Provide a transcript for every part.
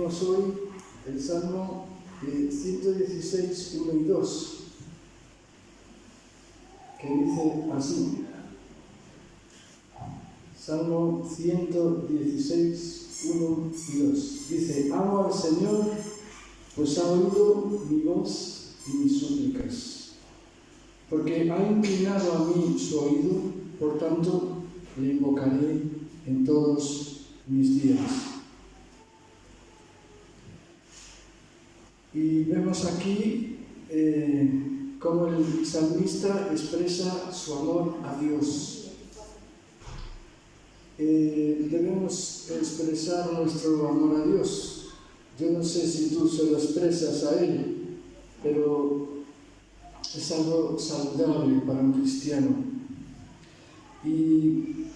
leemos hoy el Salmo 116, 1 y 2, que dice así. Salmo 116, 1 y 2. Dice: amo al Señor, pues ha oído mi voz y mis súplicas. Porque ha inclinado a mí su oído, por tanto le invocaré en todos mis días. Y vemos aquí cómo el salmista expresa su amor a Dios. Debemos expresar nuestro amor a Dios. Yo no sé si tú se lo expresas a Él, pero es algo saludable para un cristiano. Y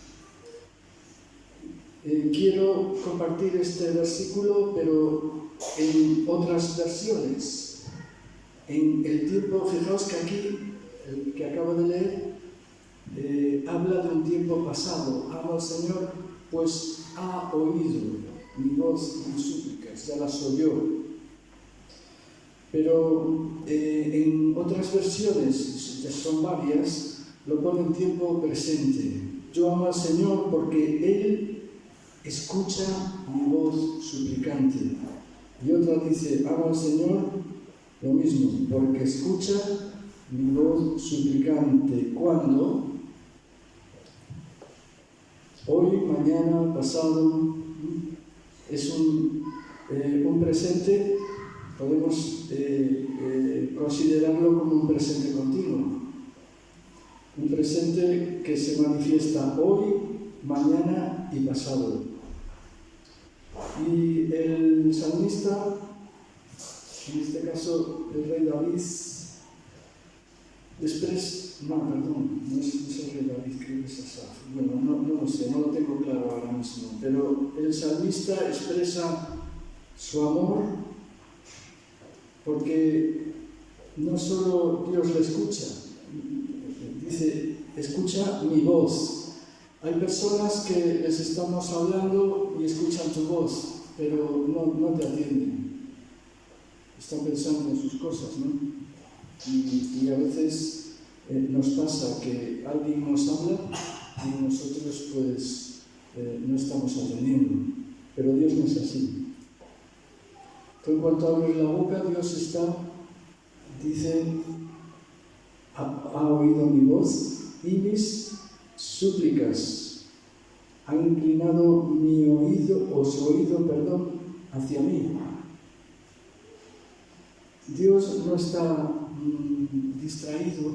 quiero compartir este versículo, pero en otras versiones. En el tiempo, fijaos que aquí, el que acabo de leer, habla de un tiempo pasado. Amo al Señor, pues ha oído mi voz y mis súplicas, ya las oyó. Pero en otras versiones, ya son varias, lo pone en tiempo presente. Yo amo al Señor porque Él escucha mi voz suplicante. Y otra dice: amo al Señor, lo mismo, porque escucha mi voz suplicante. ¿Cuándo? Hoy, mañana, pasado. Es un presente. Podemos considerarlo como un presente continuo. Un presente que se manifiesta hoy, mañana y pasado. Y el salmista, en este caso el rey David, no es el rey David, creo que es Asaf. Bueno, no lo sé, no lo tengo claro ahora mismo, pero el salmista expresa su amor porque no solo Dios le escucha, dice: escucha mi voz. Hay personas que les estamos hablando y escuchan tu voz, pero no te atienden. Están pensando en sus cosas, ¿no? Y a veces nos pasa que alguien nos habla y nosotros pues no estamos atendiendo. Pero Dios no es así. Tú, en cuanto abres la boca, Dios dice: ha oído mi voz y mis súplicas, ha inclinado mi oído, o su oído, hacia mí. Dios no está distraído,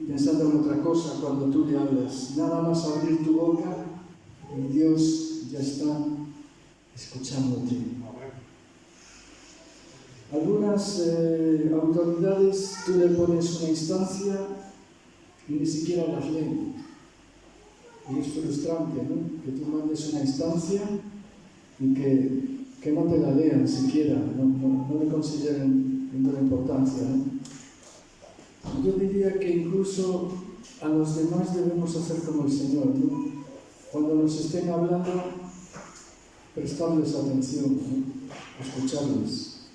pensando en otra cosa cuando tú le hablas. Nada más abrir tu boca y Dios ya está escuchándote. Algunas autoridades tú le pones una instancia y ni siquiera las leen. Y es frustrante, ¿no? Que tú mandes una instancia y que no te la lean siquiera, no le consideren ninguna importancia, ¿no? Yo diría que incluso a los demás debemos hacer como el Señor, ¿no? Cuando nos estén hablando, prestarles atención, ¿no? Escucharles.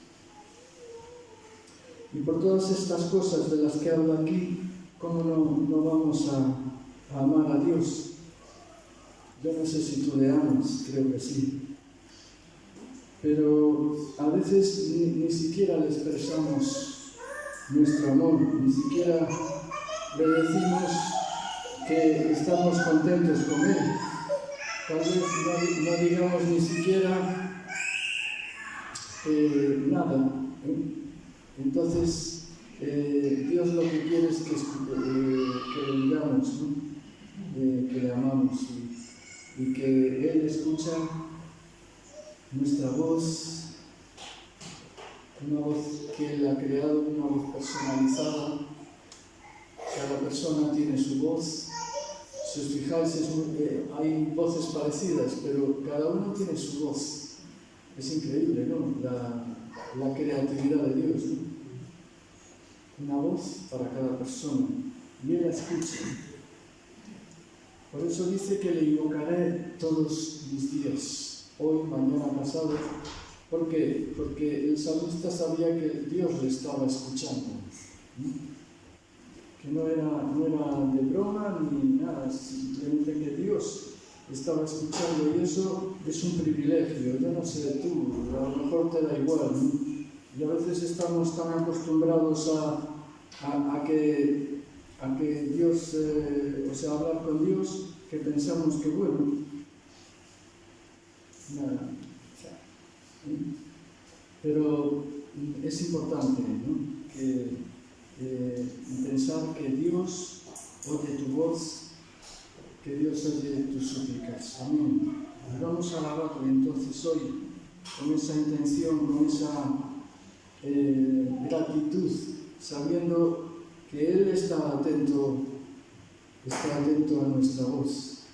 Y por todas estas cosas de las que hablo aquí, ¿cómo no vamos a amar a Dios? Yo no sé si tú le amas, creo que sí. Pero a veces ni siquiera le expresamos nuestro amor, ni siquiera le decimos que estamos contentos con Él. Tal vez no digamos ni siquiera nada. Entonces, Dios lo que quiere es que le digamos, ¿no? Que le amamos y que Él escucha nuestra voz, una voz que Él ha creado, una voz personalizada. Cada persona tiene su voz. Si os fijáis, hay voces parecidas, pero cada uno tiene su voz. Es increíble, ¿no? La creatividad de Dios, ¿no? Una voz para cada persona, y Él la escucha. Por eso dice que le invocaré todos mis días, hoy, mañana, pasado, ¿Por qué? Porque el salmista sabía que Dios le estaba escuchando, ¿no? Que no era de broma ni nada, simplemente que Dios estaba escuchando, y eso es un privilegio. Yo no sé tú, a lo mejor te da igual, ¿no? Y a veces estamos tan acostumbrados a que Dios, hablar con Dios, que pensamos que bueno, nada, ¿sí? Pero es importante, ¿no? Que pensar que Dios oye tu voz, que Dios oye tus súplicas. Amén. Vamos a alabarlo entonces hoy con esa intención, con esa gratitud, sabiendo que Él está atento a nuestra voz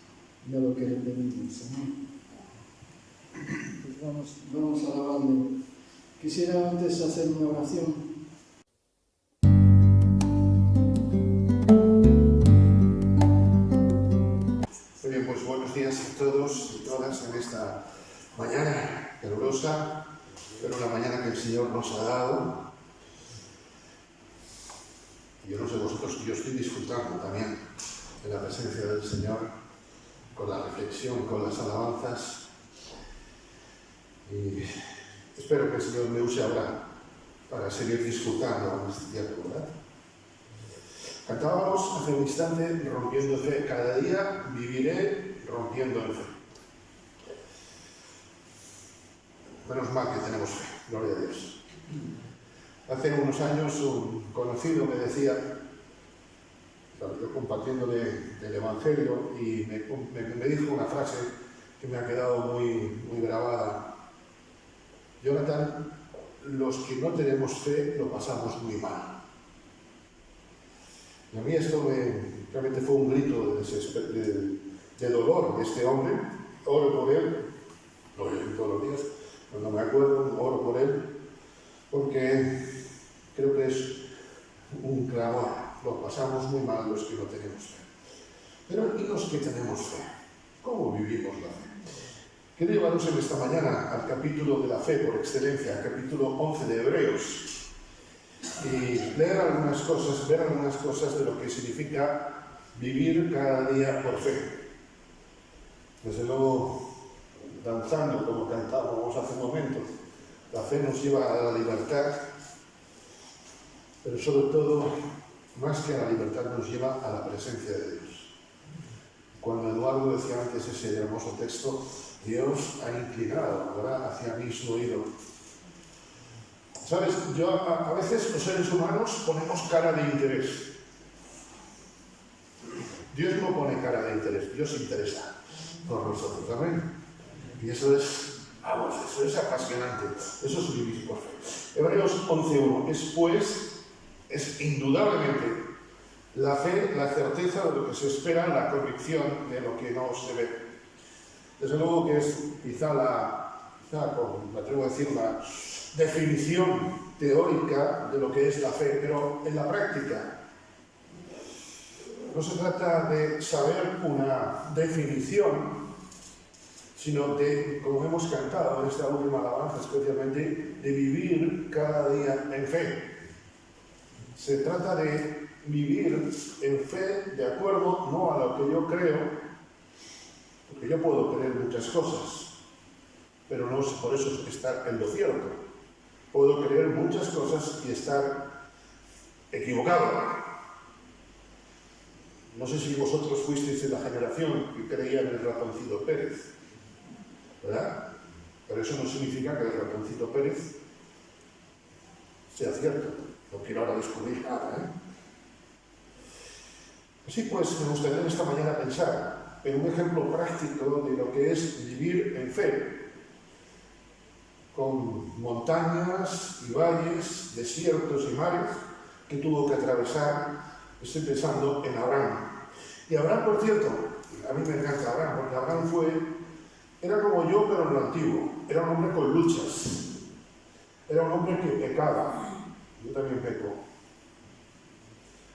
y a lo que le pedimos. Amén. Pues vamos a alabarle. Quisiera antes hacer una oración. Muy bien, pues buenos días a todos y todas en esta mañana calurosa, pero una mañana que el Señor nos ha dado. Y yo no sé vosotros, yo estoy disfrutando también de la presencia del Señor, con la reflexión, con las alabanzas. Y espero que el Señor me use ahora para seguir disfrutando en este tiempo, ¿verdad? Cantábamos hace un instante, rompiendo fe. Cada día viviré rompiendo en fe. Menos mal que tenemos fe, gloria a Dios. Hace unos años un conocido me decía, yo compartiéndole del Evangelio, y me dijo una frase que me ha quedado muy grabada. Jonathan, los que no tenemos fe lo pasamos muy mal. Y a mí esto realmente fue un grito de dolor de este hombre. Oro por él, lo digo todos los días, cuando me acuerdo, oro por él, porque creo que es un clamor. Lo pasamos muy mal los que no tenemos fe. Pero ¿y los que tenemos fe? ¿Cómo vivimos la fe? Quiero llevaros en esta mañana al capítulo de la fe por excelencia, al capítulo 11 de Hebreos. Y leer algunas cosas, ver algunas cosas de lo que significa vivir cada día por fe. Desde luego, danzando como cantábamos hace un momento, la fe nos lleva a la libertad, pero sobre todo, más que a la libertad, nos lleva a la presencia de Dios. Cuando Eduardo decía antes ese hermoso texto, Dios ha inclinado, ¿verdad?, hacia mí su oído. ¿Sabes? A veces los seres humanos ponemos cara de interés. Dios no pone cara de interés, Dios se interesa por nosotros, ¿amén? Y eso es apasionante, eso es vivir por fe. Hebreos 11.1, es indudablemente la fe, la certeza de lo que se espera, la convicción de lo que no se ve. Desde luego que es quizá me atrevo a decir, la definición teórica de lo que es la fe, pero en la práctica no se trata de saber una definición, sino de, como hemos cantado en esta última alabanza especialmente, de vivir cada día en fe. Se trata de vivir en fe de acuerdo no a lo que yo creo, porque yo puedo creer muchas cosas, pero no por eso estar en lo cierto. Puedo creer muchas cosas y estar equivocado. No sé si vosotros fuisteis de la generación que creía en el ratoncito Pérez, ¿verdad? Pero eso no significa que el ratoncito Pérez sea cierto. No quiero ahora descubrir nada, ¿eh? Así pues, me gustaría esta mañana pensar en un ejemplo práctico de lo que es vivir en fe, con montañas y valles, desiertos y mares que tuvo que atravesar. Estoy pensando en Abraham. Y Abraham, por cierto, a mí me encanta Abraham, porque Abraham era como yo, pero en lo antiguo. Era un hombre con luchas. Era un hombre que pecaba. Yo también peco.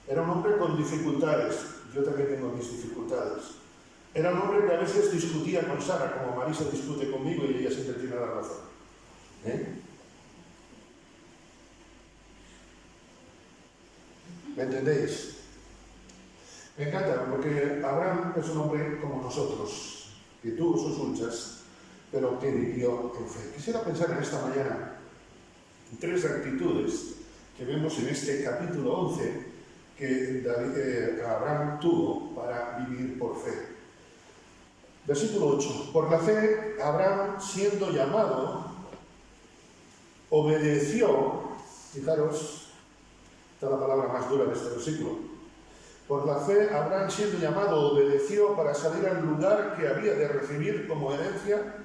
Era un hombre con dificultades. Yo también tengo mis dificultades. Era un hombre que a veces discutía con Sara, como Marisa discute conmigo y ella siempre tiene la razón. ¿Me entendéis? Me encanta, porque Abraham es un hombre como nosotros, que tuvo sus luchas, pero que vivió en fe. Quisiera pensar en esta mañana en 3 actitudes que vemos en este capítulo 11 que Abraham tuvo para vivir por fe. Versículo 8. Por la fe, Abraham, siendo llamado, obedeció. Fijaros, esta es la palabra más dura de este versículo. Por la fe, Abraham, siendo llamado, obedeció para salir al lugar que había de recibir como herencia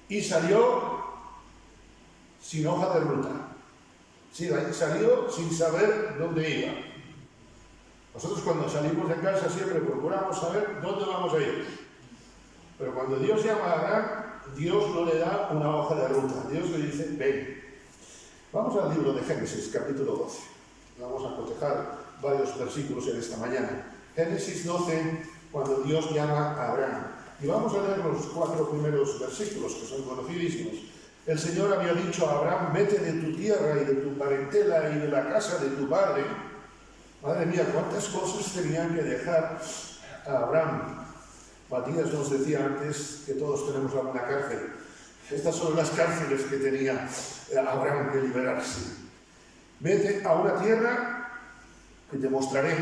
y salió sin hoja de ruta. Sí, salió sin saber dónde iba. Nosotros cuando salimos de casa siempre procuramos saber dónde vamos a ir. Pero cuando Dios llama a Abraham, Dios no le da una hoja de ruta. Dios le dice, ven. Vamos al libro de Génesis, capítulo 12. Vamos a cotejar varios versículos en esta mañana. Génesis 12, cuando Dios llama a Abraham. Y vamos a leer los 4 primeros versículos, que son conocidísimos. El Señor había dicho a Abraham, vete de tu tierra y de tu parentela y de la casa de tu padre. Madre mía, cuántas cosas tenían que dejar a Abraham. Matías nos decía antes que todos tenemos alguna cárcel. Estas son las cárceles que tenía Abraham que liberarse. Vete a una tierra que te mostraré,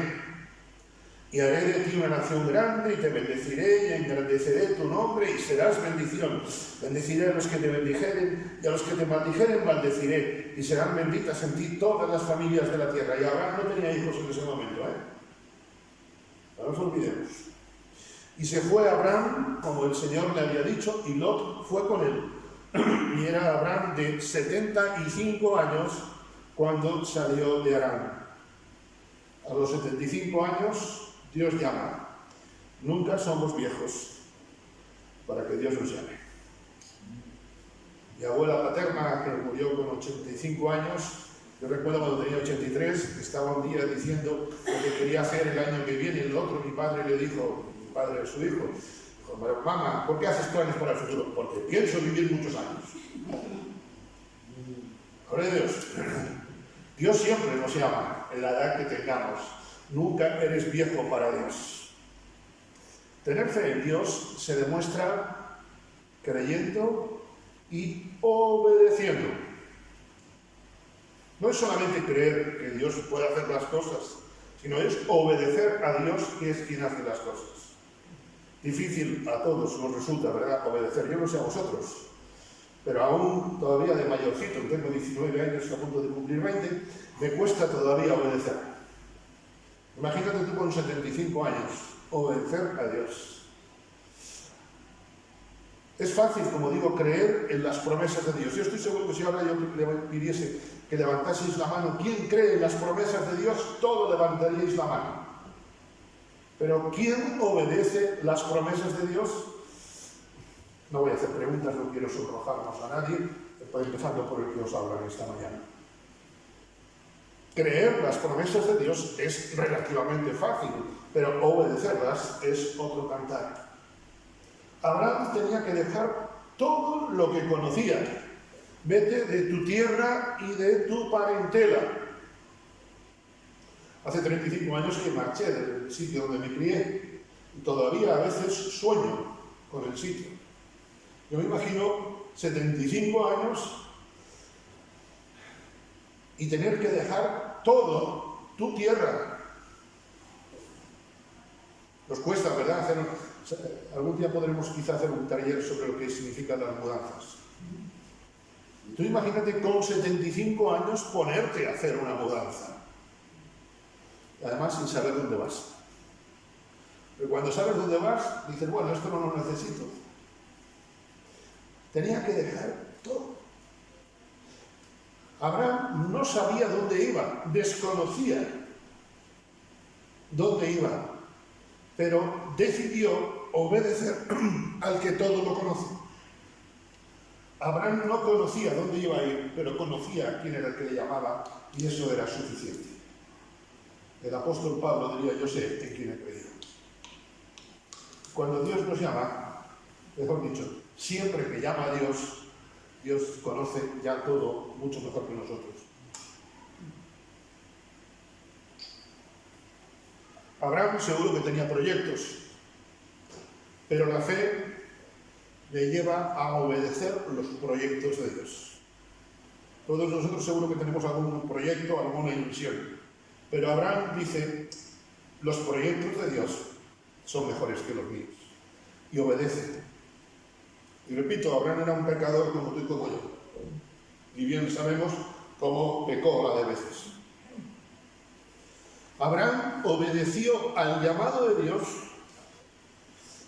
y haré de ti una nación grande, y te bendeciré, y engrandeceré tu nombre, y serás bendición. Bendeciré a los que te bendijeren, y a los que te maldijeren maldeciré, y serán benditas en ti todas las familias de la tierra. Y Abraham no tenía hijos en ese momento, No nos olvidemos. Y se fue Abraham, como el Señor le había dicho, y Lot fue con él. Y era Abraham de 75 años cuando salió de Harán. A los 75 años, Dios llama. Nunca somos viejos para que Dios nos llame. Mi abuela paterna, que murió con 85 años, yo recuerdo cuando tenía 83, estaba un día diciendo lo que quería hacer el año que viene, y el otro, mi padre le dijo, mi padre a su hijo, dijo, mamá, ¿por qué haces planes para el futuro? Porque pienso vivir muchos años. Gloria a Dios. Dios siempre nos llama en la edad que tengamos. Nunca eres viejo para Dios. Tener fe en Dios se demuestra creyendo y obedeciendo. No es solamente creer que Dios puede hacer las cosas, sino es obedecer a Dios, que es quien hace las cosas. Difícil a todos nos resulta, ¿verdad?, obedecer. Yo no sé a vosotros, pero aún todavía de mayorcito, tengo 19 años, a punto de cumplir 20, me cuesta todavía obedecer. Imagínate tú con 75 años, obedecer a Dios. Es fácil, como digo, creer en las promesas de Dios. Yo estoy seguro que si ahora yo le pidiese que levantaseis la mano, ¿quién cree en las promesas de Dios? Todos levantaríais la mano. Pero ¿quién obedece las promesas de Dios? No voy a hacer preguntas, no quiero sonrojarnos a nadie, empezando por el que os habla esta mañana. Creer las promesas de Dios es relativamente fácil, pero obedecerlas es otro cantar. Abraham tenía que dejar todo lo que conocía. Vete de tu tierra y de tu parentela. Hace 35 años que marché del sitio donde me crié y todavía a veces sueño con el sitio. Yo me imagino 75 años y tener que dejar todo, tu tierra. Nos cuesta, ¿verdad? Algún día podremos quizá hacer un taller sobre lo que significan las mudanzas. Tú imagínate con 75 años ponerte a hacer una mudanza. Además sin saber dónde vas. Pero cuando sabes dónde vas, dices, bueno, esto no lo necesito. Tenía que dejar todo. Abraham no sabía dónde iba, desconocía dónde iba, pero decidió obedecer al que todo lo conoce. Abraham no conocía dónde iba a ir, pero conocía quién era el que le llamaba, y eso era suficiente. El apóstol Pablo diría, yo sé en quién he creído. Cuando Dios nos llama, mejor dicho, siempre que llama a Dios, Dios conoce ya todo mucho mejor que nosotros. Abraham seguro que tenía proyectos, pero la fe le lleva a obedecer los proyectos de Dios. Todos nosotros seguro que tenemos algún proyecto, alguna ilusión, pero Abraham dice, los proyectos de Dios son mejores que los míos, y obedece. Y repito, Abraham era un pecador como tú y como yo, y bien sabemos cómo pecó la de veces. Abraham obedeció al llamado de Dios,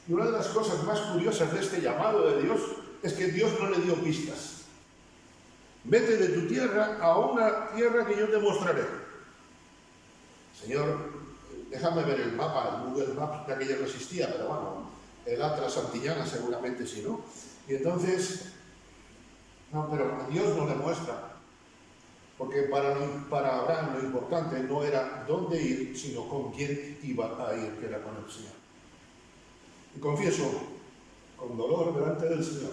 y una de las cosas más curiosas de este llamado de Dios es que Dios no le dio pistas. Vete de tu tierra a una tierra que yo te mostraré. Señor, déjame ver el mapa, el Google Maps, que aquello no existía, pero bueno, el Atlas Antillana seguramente sí, ¿no? Y entonces, no, pero Dios no le muestra. Porque para Abraham lo importante no era dónde ir, sino con quién iba a ir, que era con el Señor. Y confieso, con dolor delante del Señor,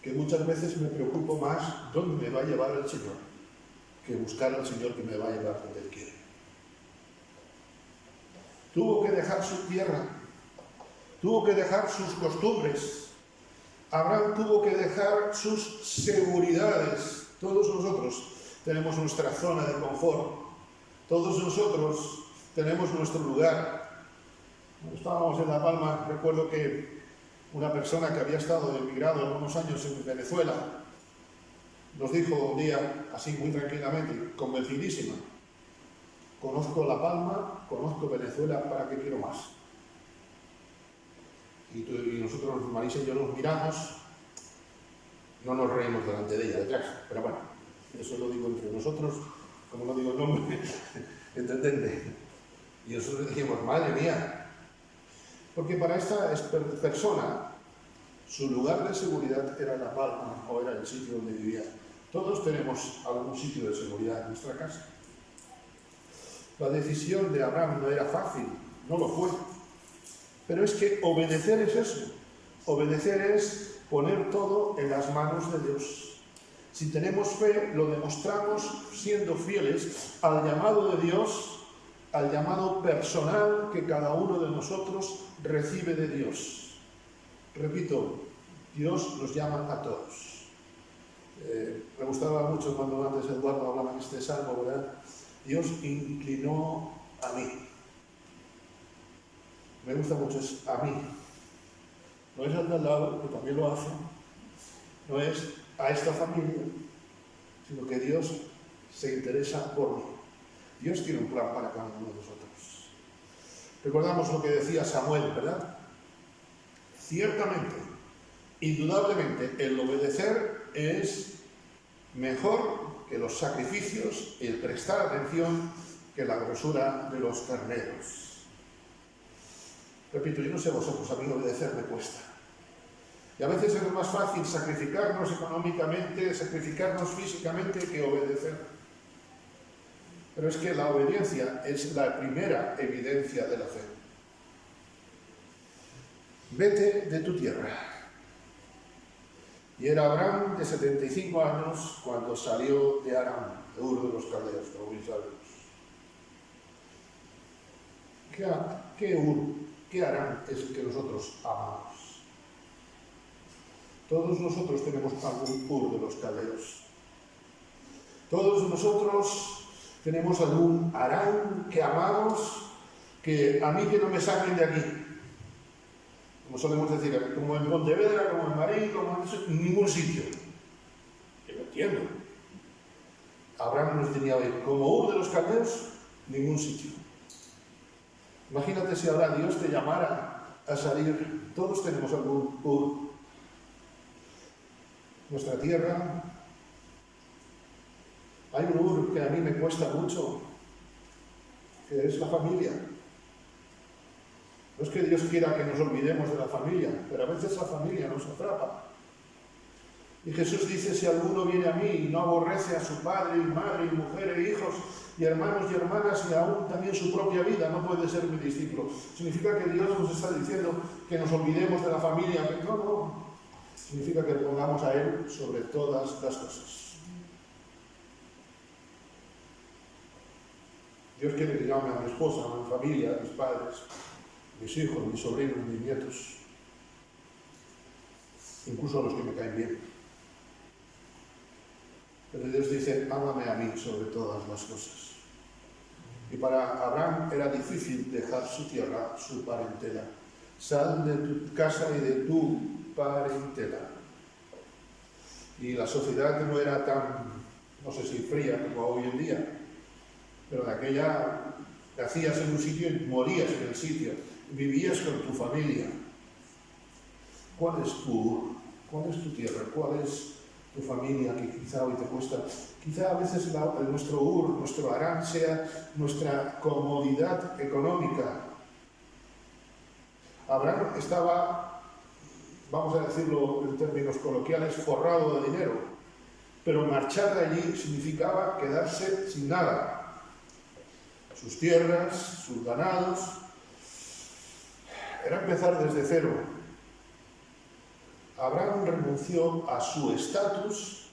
que muchas veces me preocupo más dónde me va a llevar el Señor, que buscar al Señor que me va a llevar donde Él quiere. Tuvo que dejar su tierra, tuvo que dejar sus costumbres. Abraham tuvo que dejar sus seguridades. Todos nosotros tenemos nuestra zona de confort. Todos nosotros tenemos nuestro lugar. Cuando estábamos en La Palma, recuerdo que una persona que había estado emigrado algunos años en Venezuela nos dijo un día, así muy tranquilamente, convencidísima, conozco La Palma, conozco Venezuela, ¿para qué quiero más? Y nosotros, Marisa y yo, nos miramos, no nos reímos delante de ella, detrás, pero bueno, eso lo digo entre nosotros, como no digo el nombre, ¿entendés? Y nosotros dijimos, madre mía, porque para esta persona su lugar de seguridad era La Palma o era el sitio donde vivía. Todos tenemos algún sitio de seguridad en nuestra casa. La decisión de Abraham no era fácil, no lo fue. Pero es que obedecer es eso. Obedecer es poner todo en las manos de Dios. Si tenemos fe, lo demostramos siendo fieles al llamado de Dios, al llamado personal que cada uno de nosotros recibe de Dios. Repito, Dios nos llama a todos. Me gustaba mucho cuando antes Eduardo hablaba en este salmo, ¿verdad? Dios inclinó a mí. Me gusta mucho, es a mí. No es al de al lado, que también lo hace. No es a esta familia, sino que Dios se interesa por mí. Dios tiene un plan para cada uno de nosotros. Recordamos lo que decía Samuel, ¿verdad? Ciertamente, indudablemente, el obedecer es mejor que los sacrificios y el prestar atención que la grosura de los carneros. Repito, yo no sé vosotros, a mí obedecer me cuesta. Y a veces es más fácil sacrificarnos económicamente, sacrificarnos físicamente que obedecer. Pero es que la obediencia es la primera evidencia de la fe. Vete de tu tierra. Y era Abraham de 75 años cuando salió de Aram, de Ur de los Caldeos, como bien sabemos. ¿Qué Aram es el que nosotros amamos? Todos nosotros tenemos algún Ur de los Caldeos. Todos nosotros tenemos algún Aram que amamos, que a mí que no me saquen de aquí. Como solemos decir, como en Pontevedra, como en Marín, como en ningún sitio. Que lo entiendo. Abraham nos tenía hoy, como Ur de los Caldeos, ningún sitio. Imagínate si ahora Dios te llamara a salir. Todos tenemos algún Ur. Nuestra tierra. Hay un Ur que a mí me cuesta mucho, que es la familia. No es que Dios quiera que nos olvidemos de la familia, pero a veces la familia nos atrapa. Y Jesús dice, si alguno viene a mí y no aborrece a su padre y madre y mujer e hijos y hermanos y hermanas y aún también su propia vida, no puede ser mi discípulo. Significa que Dios nos está diciendo que nos olvidemos de la familia. No. significa que pongamos a Él sobre todas las cosas. Dios quiere que llame a mi esposa, a mi familia, a mis padres, a mis hijos, mis sobrinos, mis nietos, incluso a los que me caen bien. Pero Dios dice, ámame a mí sobre todas las cosas. Y para Abraham era difícil dejar su tierra, su parentela. Sal de tu casa y de tu parentela. Y la sociedad no era tan, no sé si fría como hoy en día, pero en aquella nacías en un sitio y morías en el sitio, vivías con tu familia. ¿Cuál es tu tierra? ¿Cuál es tu familia que quizá hoy te cuesta? Quizá a veces nuestro nuestro Harán sea nuestra comodidad económica. Abraham estaba, vamos a decirlo en términos coloquiales, forrado de dinero, pero marchar de allí significaba quedarse sin nada. Sus tierras, sus ganados, era empezar desde cero. Abraham renunció a su estatus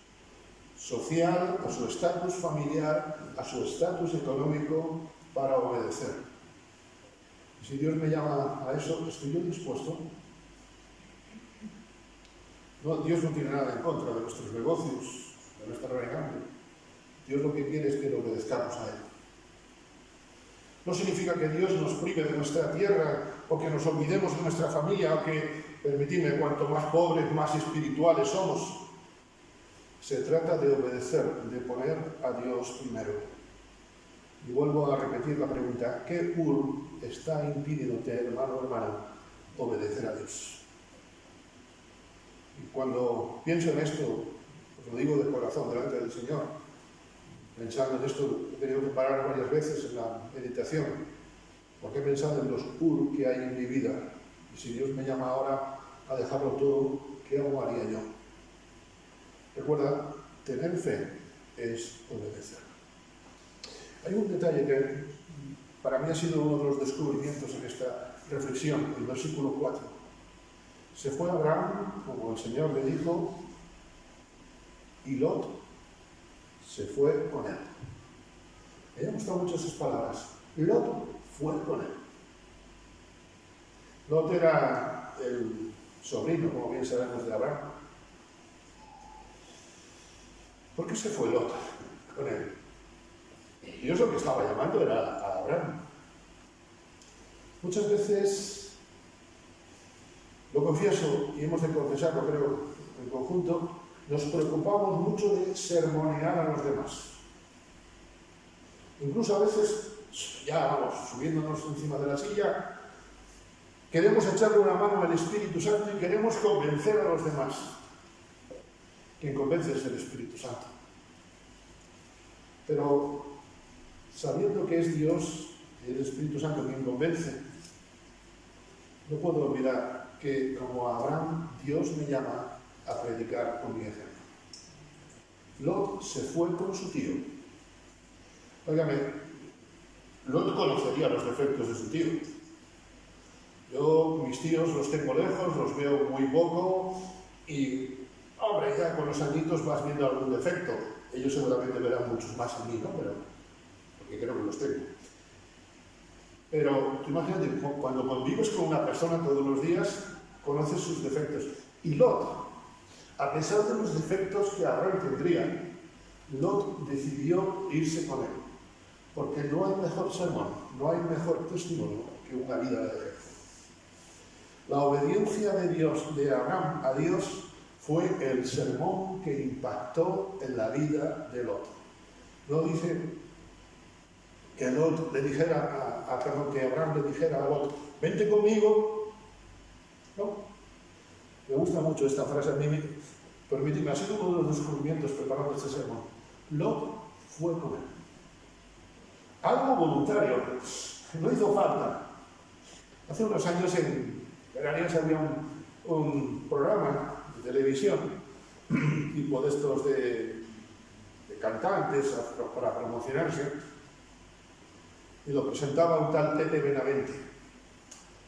social, a su estatus familiar, a su estatus económico para obedecer. Y si Dios me llama a eso, ¿estoy yo dispuesto? No, Dios no tiene nada en contra de nuestros negocios, de nuestra regambre. Dios lo que quiere es que le obedezcamos a Él. No significa que Dios nos prive de nuestra tierra o que nos olvidemos de nuestra familia o que, permitidme, cuanto más pobres, más espirituales somos. Se trata de obedecer, de poner a Dios primero. Y vuelvo a repetir la pregunta, ¿qué está impidiéndote, hermano o hermana, obedecer a Dios? Y cuando pienso en esto, os lo digo de corazón delante del Señor, pensando en esto, he tenido que parar varias veces en la meditación, porque he pensado en los que hay en mi vida. Y si Dios me llama ahora a dejarlo todo, ¿qué haría yo? Recuerda, tener fe es obedecer. Hay un detalle que para mí ha sido uno de los descubrimientos en esta reflexión, el versículo 4. Se fue Abraham, como el Señor le dijo, y Lot se fue con él. Me han gustado mucho esas palabras. Lot fue con él. Lot era el sobrino, como bien sabemos, de Abraham. ¿Por qué se fue Lot con él? Dios lo que estaba llamando era a Abraham. Muchas veces, lo confieso, y hemos de confesarlo creo en conjunto, nos preocupamos mucho de sermonear a los demás. Incluso a veces, ya vamos, subiéndonos encima de la silla, queremos echarle una mano al Espíritu Santo y queremos convencer a los demás. Quien convence es el Espíritu Santo. Pero sabiendo que es Dios y el Espíritu Santo quien convence, no puedo olvidar que como a Abraham, Dios me llama a predicar con mi ejemplo. Lot se fue con su tío. Óigame, Lot conocería los defectos de su tío. Yo, mis tíos los tengo lejos, los veo muy poco y, hombre, ya con los añitos vas viendo algún defecto. Ellos seguramente verán muchos más en mí, ¿no? Pero, porque creo que los tengo. Pero tú imagínate, cuando convives con una persona todos los días, conoces sus defectos. Y Lot, a pesar de los defectos que Abraham tendría, Lot decidió irse con él. Porque no hay mejor sermón, no hay mejor testimonio que una vida de fe. La obediencia de Dios, de Abraham a Dios, fue el sermón que impactó en la vida de Lot. No dice que Lot le dijera que Abraham le dijera a Lot, vente conmigo. No. Me gusta mucho esta frase a mí. Permíteme, ha sido uno de los descubrimientos preparando este sermón. Lot fue con él. Algo voluntario, no hizo falta. Hace unos años en Canarias había un programa de televisión, tipo de estos de cantantes para promocionarse, y lo presentaba un tal Tete Benavente,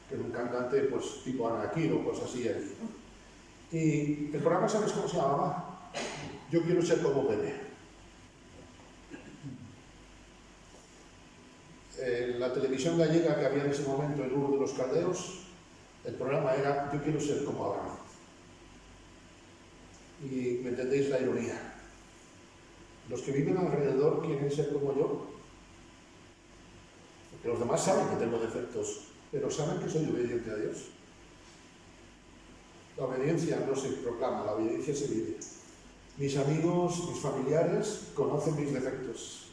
que era un cantante pues tipo Anaquil o cosas así allí, ¿no? Y el programa, ¿sabes cómo se llamaba? Yo quiero ser como Pepe. En la televisión gallega que había en ese momento, en Ur de los Caldeos, el programa era Yo quiero ser como Abraham. Y me entendéis la ironía. Los que viven alrededor quieren ser como yo. Porque los demás saben que tengo defectos, pero saben que soy obediente a Dios. La obediencia no se proclama, la obediencia se vive. Mis amigos, mis familiares conocen mis defectos,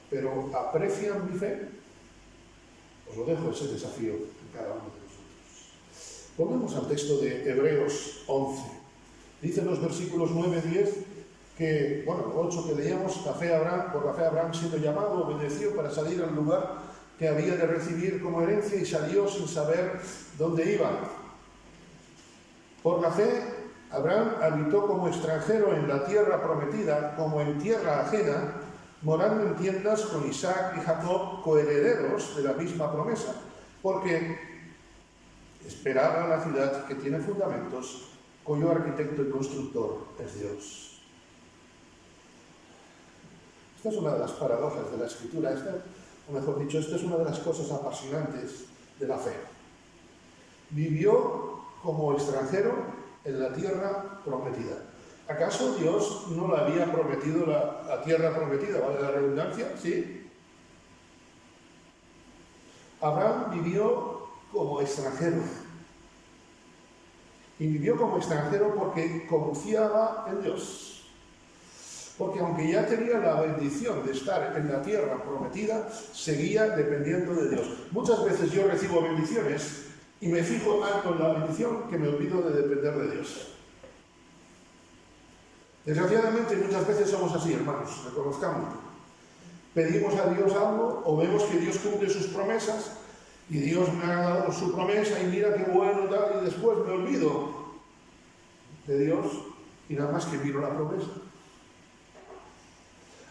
pero aprecian mi fe. Os lo dejo ese desafío en cada uno de nosotros. Volvemos al texto de Hebreos 11. Dicen los versículos 9 y 10 que, bueno, 8 que leíamos, por la fe Abraham siendo llamado, obedeció para salir al lugar que había de recibir como herencia y salió sin saber dónde iba. Por la fe, Abraham habitó como extranjero en la tierra prometida, como en tierra ajena, morando en tiendas con Isaac y Jacob, coherederos de la misma promesa, porque esperaba la ciudad que tiene fundamentos, cuyo arquitecto y constructor es Dios. Esta es una de las paradojas de la Escritura, o mejor dicho, esta es una de las cosas apasionantes de la fe. Vivió como extranjero en la tierra prometida. ¿Acaso Dios no le había prometido la tierra prometida? ¿Vale la redundancia? Sí. Abraham vivió como extranjero. Y vivió como extranjero porque confiaba en Dios. Porque aunque ya tenía la bendición de estar en la tierra prometida, seguía dependiendo de Dios. Muchas veces yo recibo bendiciones y me fijo tanto en la bendición que me olvido de depender de Dios. Desgraciadamente muchas veces somos así, hermanos, reconozcamos. Pedimos a Dios algo o vemos que Dios cumple sus promesas y Dios me ha dado su promesa y mira qué bueno tal, y después me olvido de Dios y nada más que miro la promesa.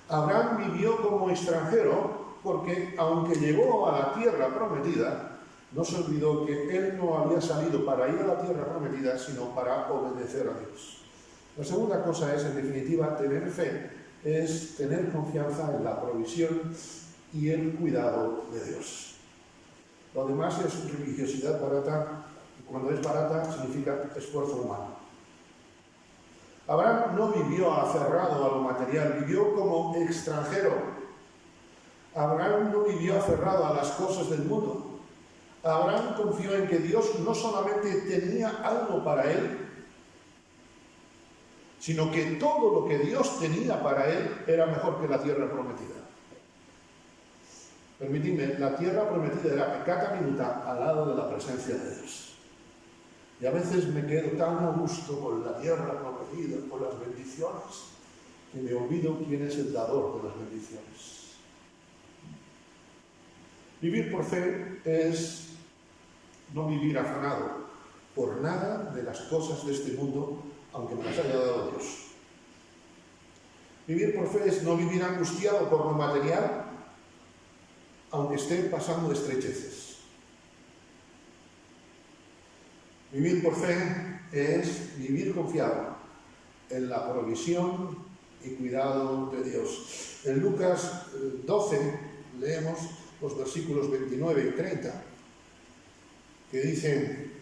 Abraham vivió como extranjero porque aunque llegó a la tierra prometida, no se olvidó que él no había salido para ir a la tierra prometida, sino para obedecer a Dios. La segunda cosa es, en definitiva, tener fe, es tener confianza en la provisión y el cuidado de Dios. Lo demás es religiosidad barata, y cuando es barata significa esfuerzo humano. Abraham no vivió aferrado a lo material, vivió como extranjero. Abraham no vivió aferrado a las cosas del mundo. Abraham confió en que Dios no solamente tenía algo para él, sino que todo lo que Dios tenía para él era mejor que la tierra prometida. Permitidme, la tierra prometida era peccata minuta al lado de la presencia de Dios. Y a veces me quedo tan a gusto con la tierra prometida, con las bendiciones, que me olvido quién es el dador de las bendiciones. Vivir por fe es no vivir afanado por nada de las cosas de este mundo, aunque me las haya dado Dios. Vivir por fe es no vivir angustiado por lo material, aunque esté pasando estrecheces. Vivir por fe es vivir confiado en la provisión y cuidado de Dios. En Lucas 12 leemos los versículos 29 y 30, que dicen: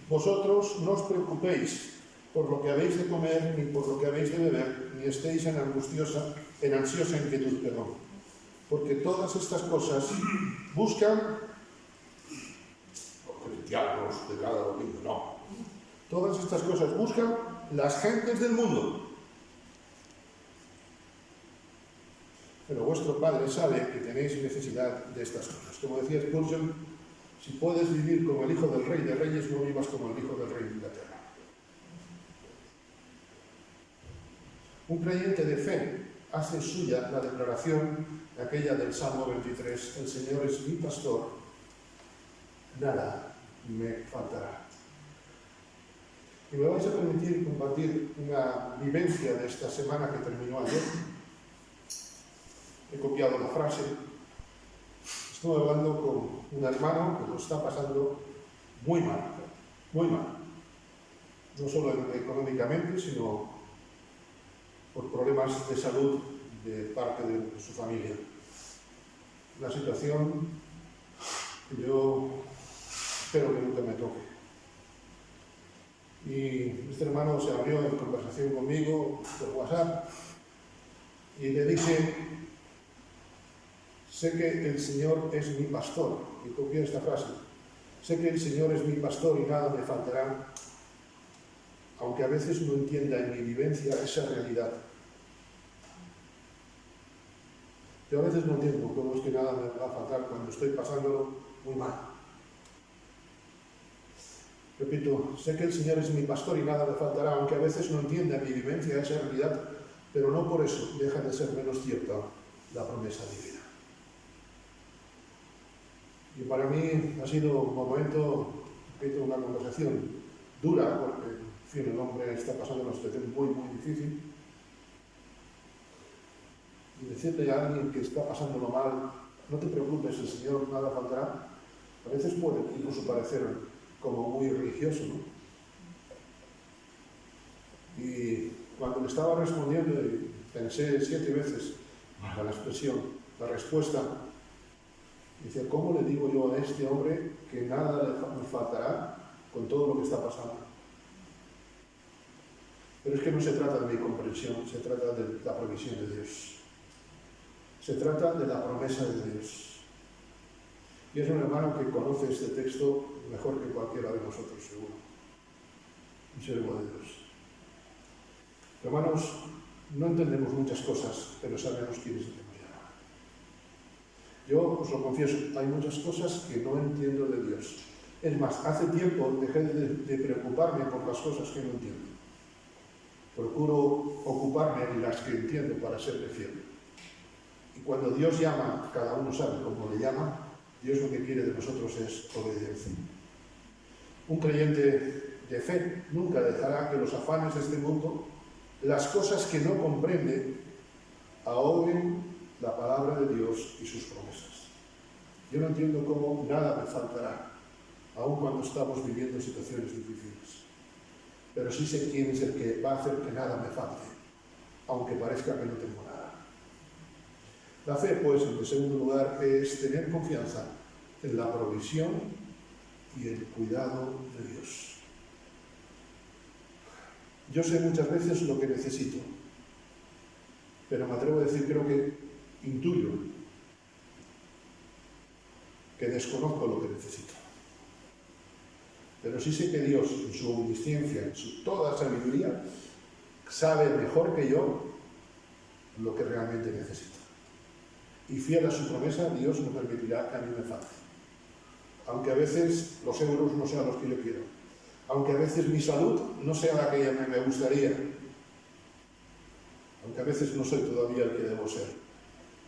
vosotros no os preocupéis por lo que habéis de comer, ni por lo que habéis de beber, ni estéis en ansiosa inquietud, porque todas estas cosas buscan, los cristianos de cada domingo, no, todas estas cosas buscan las gentes del mundo. Pero vuestro Padre sabe que tenéis necesidad de estas cosas. Como decía Spurgeon, si puedes vivir como el hijo del rey de reyes, no vivas como el hijo del rey de Inglaterra. Un creyente de fe hace suya la declaración aquella del Salmo 23, el Señor es mi pastor, nada me faltará. Y me vais a permitir compartir una vivencia de esta semana que terminó ayer. He copiado la frase. Estuve hablando con un hermano que lo está pasando muy mal, muy mal. no solo económicamente, sino por problemas de salud de parte de su familia. Una situación que yo espero que nunca me toque. Y este hermano se abrió en conversación conmigo por WhatsApp y le dije: sé que el Señor es mi pastor, y copié esta frase: sé que el Señor es mi pastor y nada me faltará, aunque a veces no entienda en mi vivencia esa realidad. Yo a veces no entiendo cómo es que nada me va a faltar cuando estoy pasándolo muy mal. Repito, sé que el Señor es mi pastor y nada me faltará, aunque a veces no entienda en mi vivencia esa realidad, pero no por eso deja de ser menos cierta la promesa divina. Y para mí ha sido un momento, repito, una conversación dura, porque en fin, el hombre está pasando una situación muy, muy difícil. Y decirle a alguien que está pasándolo mal: no te preocupes, el Señor nada faltará, a veces puede incluso parecer como muy religioso, ¿no? Y cuando le estaba respondiendo, y pensé 7 veces la expresión, la respuesta, dice: ¿cómo le digo yo a este hombre que nada le faltará con todo lo que está pasando? Pero es que no se trata de mi comprensión, se trata de la provisión de Dios. Se trata de la promesa de Dios. Y es un hermano que conoce este texto mejor que cualquiera de nosotros, seguro. Un siervo de Dios. Hermanos, no entendemos muchas cosas, pero sabemos quién es el que nos llama. Yo os lo confieso, hay muchas cosas que no entiendo de Dios. Es más, hace tiempo dejé de preocuparme por las cosas que no entiendo. Procuro ocuparme en las que entiendo para serle fiel. Y cuando Dios llama, cada uno sabe cómo le llama, Dios lo que quiere de nosotros es obediencia. Un creyente de fe nunca dejará que los afanes de este mundo, las cosas que no comprende, ahoguen la palabra de Dios y sus promesas. Yo no entiendo cómo nada me faltará, aun cuando estamos viviendo situaciones difíciles. Pero sí sé quién es el que va a hacer que nada me falte, aunque parezca que no tengo nada. La fe, pues, en segundo lugar, es tener confianza en la provisión y el cuidado de Dios. Yo sé muchas veces lo que necesito, pero me atrevo a decir, creo que intuyo que desconozco lo que necesito. Pero sí sé que Dios, en su omnisciencia, en su toda sabiduría, sabe mejor que yo lo que realmente necesito. Y fiel a su promesa, Dios no permitirá que a mí me falte. Aunque a veces los euros no sean los que yo quiero. Aunque a veces mi salud no sea la que me gustaría. Aunque a veces no soy todavía el que debo ser.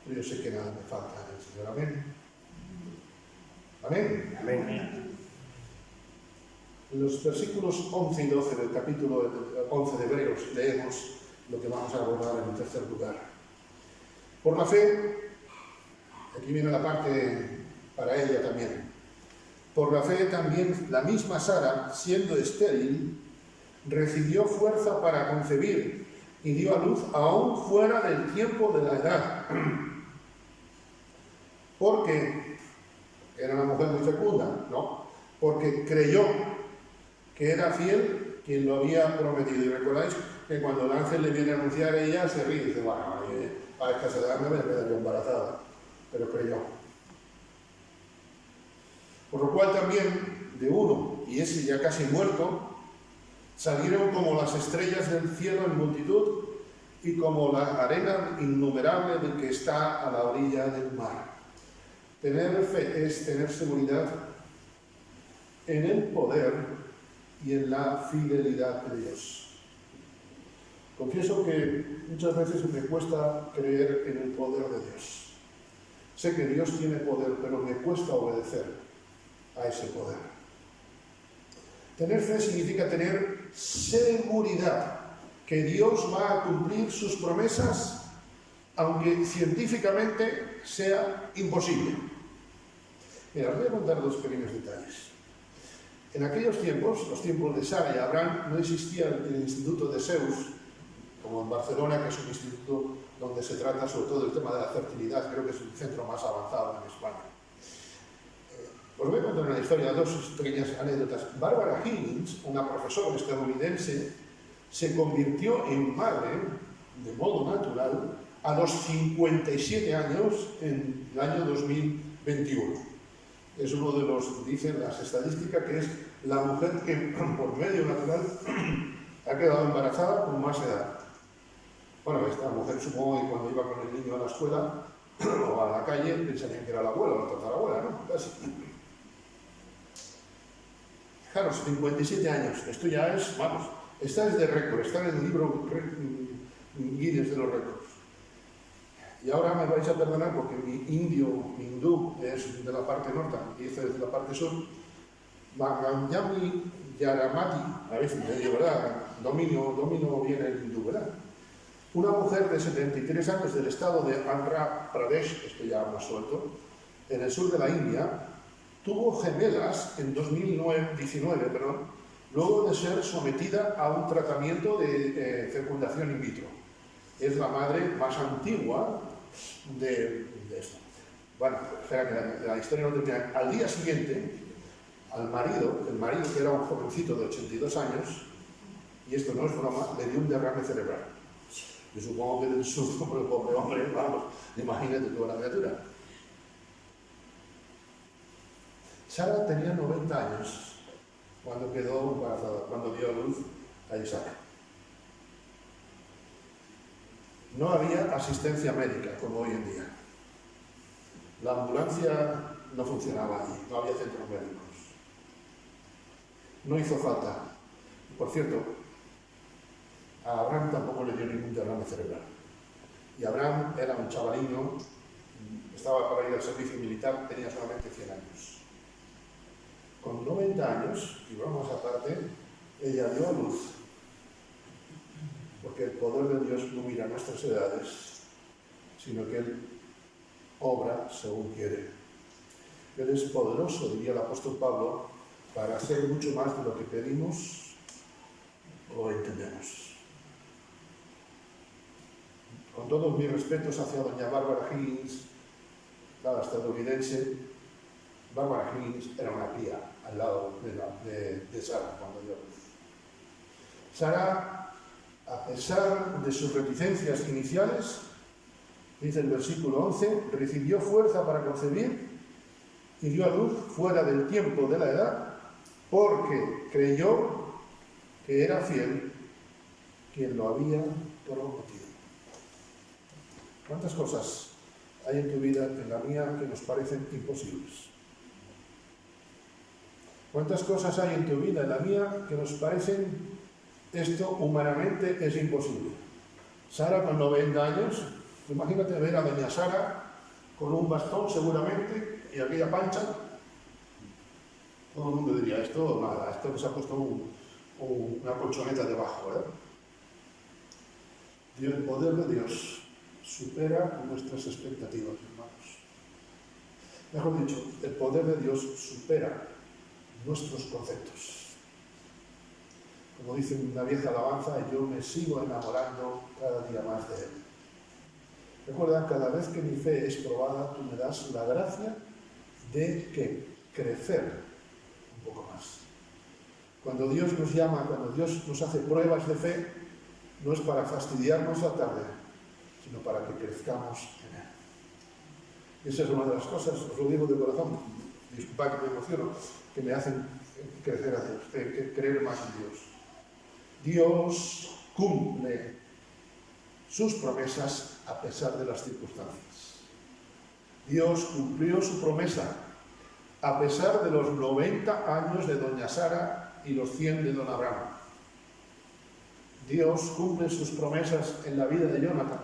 Pero yo sé que nada me falta en el Señor. Amén. Amén. Amén. En los versículos 11 y 12 del capítulo 11 de Hebreos leemos lo que vamos a abordar en el tercer lugar. Por la fe, aquí viene la parte para ella también. Por la fe también la misma Sara, siendo estéril, recibió fuerza para concebir y dio a luz aún fuera del tiempo de la edad. Porque era una mujer muy fecunda, ¿no? Porque creyó que era fiel quien lo había prometido. Y recordáis que cuando el ángel le viene a anunciar, ella se ríe y dice: bueno, a esta edad me quedaría embarazada. Pero creyó. Por lo cual también de uno, y ese ya casi muerto, salieron como las estrellas del cielo en multitud y como la arena innumerable del que está a la orilla del mar. Tener fe es tener seguridad en el poder y en la fidelidad de Dios. Confieso que muchas veces me cuesta creer en el poder de Dios. Sé que Dios tiene poder, pero me cuesta obedecer a ese poder. Tener fe significa tener seguridad que Dios va a cumplir sus promesas, aunque científicamente sea imposible. Mira, os voy a contar 2 pequeños detalles. En aquellos tiempos, los tiempos de Sara y Abraham, no existía el Instituto de Zeus, como en Barcelona, que es un instituto donde se trata sobre todo el tema de la fertilidad. Creo que es el centro más avanzado en España. Os voy a contar una historia, dos pequeñas anécdotas. Barbara Higgins, una profesora estadounidense, se convirtió en madre, de modo natural, a los 57 años en el año 2021. Es uno de los, dicen las estadísticas, que es la mujer que por medio natural ha quedado embarazada con más edad. Bueno, esta mujer supongo que cuando iba con el niño a la escuela o a la calle pensarían que era la abuela o la tatarabuela, ¿no? Casi. Fijaros, 57 años, esto ya es, vamos, esta es de récord, está en el libro Guinness de los récords. Y ahora me vais a perdonar porque mi hindú, es de la parte norte y este es de la parte sur. Manganyami Yaramati, a ver si me digo, ¿verdad? Domino bien el hindú, ¿verdad? Una mujer de 73 años del estado de Andhra Pradesh, esto ya más suelto, en el sur de la India, tuvo gemelas en 2019, luego de ser sometida a un tratamiento de fecundación in vitro. Es la madre más antigua de esto. Bueno, espera que la historia no termina. Al día siguiente, el marido que era un jovencito de 82 años, y esto no es broma, le dio un derrame cerebral. Yo supongo que del susto por el pobre hombre, vamos, imagínate toda la criatura. Sara tenía 90 años cuando quedó embarazada, cuando dio a luz a Isaac. No había asistencia médica como hoy en día. La ambulancia no funcionaba allí, no había centros médicos. No hizo falta. Por cierto, a Abraham tampoco le dio ningún derrame cerebral. Y Abraham era un chavalino, estaba para ir al servicio militar, tenía solamente 100 años. Con 90 años, y vamos aparte, ella dio a luz. Porque el poder de Dios no mira nuestras edades, sino que Él obra según quiere. Él es poderoso, diría el apóstol Pablo, para hacer mucho más de lo que pedimos o entendemos. Con todos mis respetos hacia doña Barbara Higgins, la estadounidense, Barbara Higgins era una cría al lado de Sara cuando dio luz. Sara, a pesar de sus reticencias iniciales, dice el versículo 11, recibió fuerza para concebir y dio a luz fuera del tiempo de la edad, porque creyó que era fiel quien lo había prometido. ¿Cuántas cosas hay en tu vida, en la mía, que nos parecen imposibles? ¿Cuántas cosas hay en tu vida, en la mía, que nos parecen, esto humanamente es imposible? Sara con 90 años, imagínate ver a doña Sara con un bastón seguramente y aquella pancha. Todo el mundo diría, esto nada, esto que se ha puesto una colchoneta debajo, ¿verdad? El poder de Dios supera nuestras expectativas, hermanos. Mejor dicho, el poder de Dios supera nuestros conceptos. Como dice una vieja alabanza, yo me sigo enamorando cada día más de Él. Recuerda, cada vez que mi fe es probada, tú me das la gracia de que crecer un poco más. Cuando Dios nos llama, cuando Dios nos hace pruebas de fe, no es para fastidiarnos la tarde, sino para que crezcamos en Él. Y esa es una de las cosas, os lo digo de corazón, disculpad que me emociono, que me hacen crecer a Dios, creer más en Dios. Dios cumple sus promesas a pesar de las circunstancias. Dios cumplió su promesa a pesar de los 90 años de doña Sara y los 100 de don Abraham. Dios cumple sus promesas en la vida de Jonathan,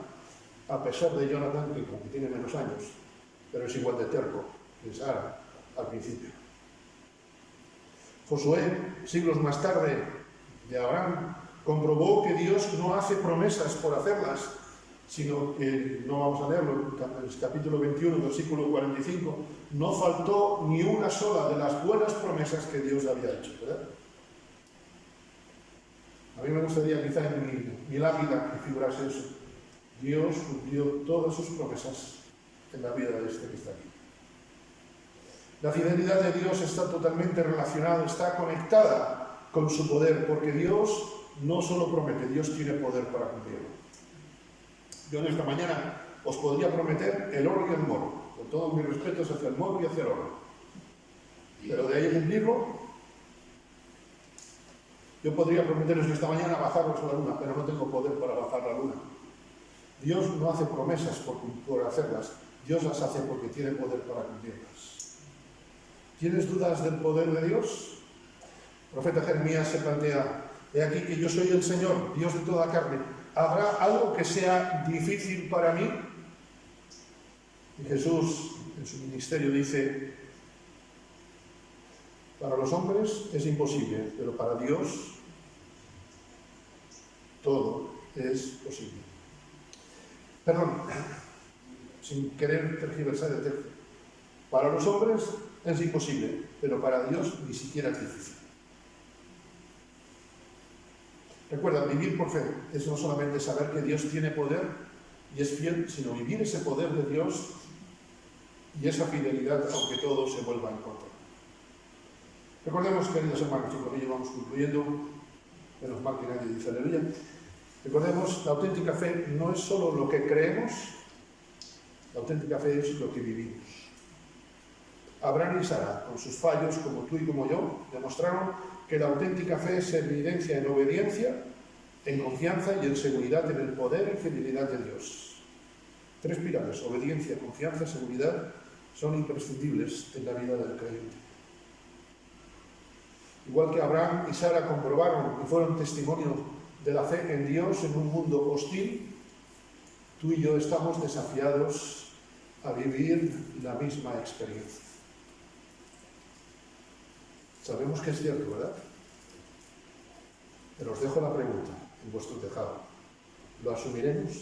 a pesar de Jonathan, que como que tiene menos años, pero es igual de terco que Sara al principio. Josué, siglos más tarde de Abraham, comprobó que Dios no hace promesas por hacerlas, sino que, no vamos a leerlo, el capítulo 21, versículo 45, no faltó ni una sola de las buenas promesas que Dios había hecho, ¿verdad? A mí me gustaría quizá en mi lápida que figurase eso. Dios cumplió todas sus promesas en la vida de este que está aquí. La fidelidad de Dios está totalmente relacionada, está conectada con su poder, porque Dios no solo promete, Dios tiene poder para cumplirlo. Yo en esta mañana os podría prometer el oro y el moro, con todos mis respetos hacia el moro y hacia el oro. Pero de ahí a cumplirlo, yo podría prometeros esta mañana bajaros a la luna, pero no tengo poder para bajar la luna. Dios no hace promesas por hacerlas, Dios las hace porque tiene poder para cumplirlas. ¿Tienes dudas del poder de Dios? El profeta Jeremías se plantea: he aquí que yo soy el Señor, Dios de toda carne. ¿Habrá algo que sea difícil para mí? Y Jesús en su ministerio dice: para los hombres es imposible, pero para Dios todo es posible. Perdón, sin querer tergiversar el texto. Para los hombres es imposible, pero para Dios ni siquiera es difícil. Recuerda, vivir por fe es no solamente saber que Dios tiene poder y es fiel, sino vivir ese poder de Dios y esa fidelidad, aunque todo se vuelva en contra. Recordemos, queridos hermanos, y con ello vamos concluyendo, menos mal que nadie dice aleluya. Recordemos, la auténtica fe no es solo lo que creemos, la auténtica fe es lo que vivimos. Abraham y Sara, con sus fallos, como tú y como yo, demostraron que la auténtica fe se evidencia en obediencia, en confianza y en seguridad en el poder y fidelidad de Dios. 3 pilares: obediencia, confianza, seguridad, son imprescindibles en la vida del creyente. Igual que Abraham y Sara comprobaron y fueron testimonio de la fe en Dios en un mundo hostil, tú y yo estamos desafiados a vivir la misma experiencia. Sabemos que es cierto, ¿verdad? Pero os dejo la pregunta en vuestro tejado. ¿Lo asumiremos?